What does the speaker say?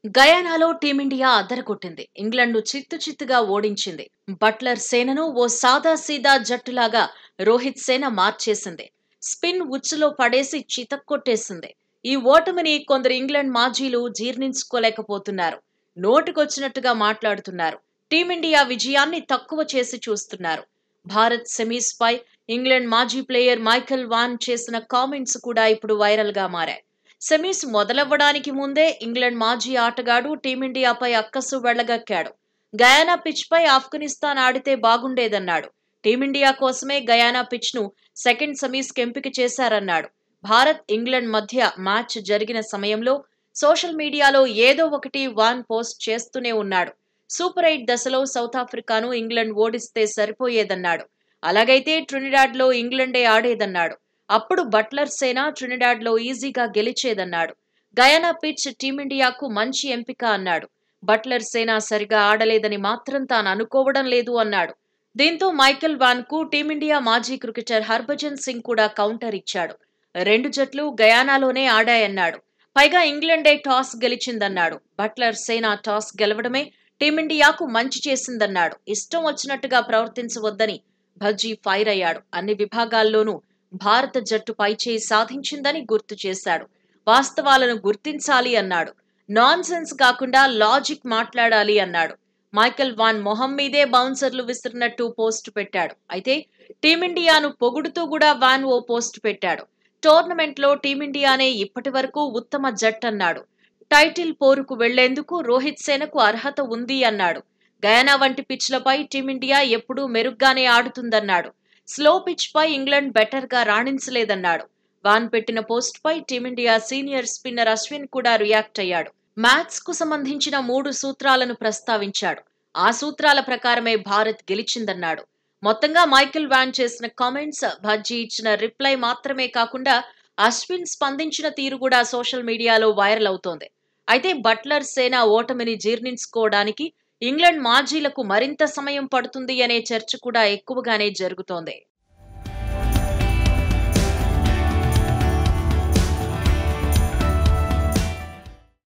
గయానాలో team India అదరగొట్టింది. ఇంగ్లండ్‌ను చిత్తుగా ఓడించింది. Buttler సేనను ఓ సాదాసీదా జట్టులాగా రోహిత్ సేన మార్చేసింది. స్పిన్ ఉచ్చులో పడేసి చితక్కొట్టేసింది. ఈ ఓటమిని కొందరు ఇంగ్లండ్ మాజీలు జీర్ణించుకోలేకపోతున్నారు. నోటికొచ్చినట్టుగా మాట్లాడుతున్నారు. టీమిండియా విజయాన్ని తక్కువ చేసి చూస్తున్నారు. భారత్ సెమీస్‌పై ఇంగ్లండ్ మాజీ ప్లేయర్ మైఖేల్ వాన్ చేసిన కామెంట్స్ కూడా ఇప్పుడు వైరల్‌గా మారాయి. సెమీస్ మొదలవ్వడానికి ముందే ఇంగ్లండ్ మాజీ ఆటగాడు టీమిండియాపై అక్కసు వెళ్లగక్కాడు. గయానా పిచ్ పై ఆఫ్ఘనిస్తాన్ ఆడితే బాగుండేదన్నాడు. టీమిండియా కోసమే గయానా పిచ్ ను సెకండ్ సెమీస్ ఎంపిక చేశారన్నాడు. భారత్ ఇంగ్లండ్ మధ్య మ్యాచ్ జరిగిన సమయంలో సోషల్ మీడియాలో ఏదో ఒకటి వాన్ పోస్ట్ చేస్తూనే ఉన్నాడు. సూపర్ 8 దశలో సౌత్ ఆఫ్రికాను ఇంగ్లండ్ ఓడిస్తే సరిపోయేదన్నాడు. అలాగైతే ట్రినిడాడ్ లో ఇంగ్లండే ఆడేదన్నాడు. అప్పుడు బట్లర్ సేన ట్రినిడాడ్ లో ఈజీగా గెలిచేదన్నాడు. గయానా పిచ్ టీమిండియాకు మంచి ఎంపిక అన్నాడు. బట్లర్ సేన సరిగా ఆడలేదని మాత్రం తాను అనుకోవడం లేదు అన్నాడు. దీంతో మైఖేల్ వాన్ కు టీమిండియా మాజీ క్రికెటర్ హర్భజన్ సింగ్ కూడా కౌంటర్ ఇచ్చాడు. రెండు జట్లు గయానాలోనే ఆడాయన్నాడు. పైగా ఇంగ్లండే టాస్ గెలిచిందన్నాడు. బట్లర్ సేన టాస్ గెలవడమే టీమిండియాకు మంచి చేసిందన్నాడు. ఇష్టం వచ్చినట్టుగా ప్రవర్తించవద్దని భజ్జీ ఫైర్ అయ్యాడు. అన్ని విభాగాల్లోనూ భారత జట్టు పైచేయి సాధించిందని గుర్తు చేశాడు. వాస్తవాలను గుర్తించాలి అన్నాడు. నాన్ సెన్స్ కాకుండా లాజిక్ మాట్లాడాలి అన్నాడు. మైఖేల్ వాన్ మొహం మీదే బౌన్సర్లు విసిరినట్టు పోస్ట్ పెట్టాడు. అయితే టీమిండియాను పొగుడుతూ కూడా వాన్ ఓ పోస్ట్ పెట్టాడు. టోర్నమెంట్ లో టీమిండియానే ఇప్పటి వరకు ఉత్తమ జట్టన్నాడు. టైటిల్ పోరుకు వెళ్లేందుకు రోహిత్ సేనకు అర్హత ఉంది అన్నాడు. గయానా వంటి పిచ్లపై టీమిండియా ఎప్పుడూ మెరుగ్గానే ఆడుతుందన్నాడు. స్లో పిచ్ పై ఇంగ్లండ్ బెటర్ గా రాణించలేదన్నాడు. వాన్ పెట్టిన పోస్ట్ పై టీమిండియా సీనియర్ స్పిన్నర్ అశ్విన్ కూడా రియాక్ట్ అయ్యాడు. మ్యాథ్స్ కు సంబంధించిన 3 సూత్రాలను ప్రస్తావించాడు. ఆ సూత్రాల ప్రకారమే భారత్ గెలిచిందన్నాడు. మొత్తంగా మైఖేల్ వాన్ చేసిన కామెంట్స్, భజ్జీ ఇచ్చిన రిప్లై మాత్రమే కాకుండా అశ్విన్ స్పందించిన తీరు కూడా సోషల్ మీడియాలో వైరల్ అవుతోంది. అయితే బట్లర్ సేన ఓటమిని జీర్ణించుకోవడానికి ఇంగ్లండ్ మాజీలకు మరింత సమయం పడుతుంది అనే చర్చ కూడా ఎక్కువగానే జరుగుతోంది.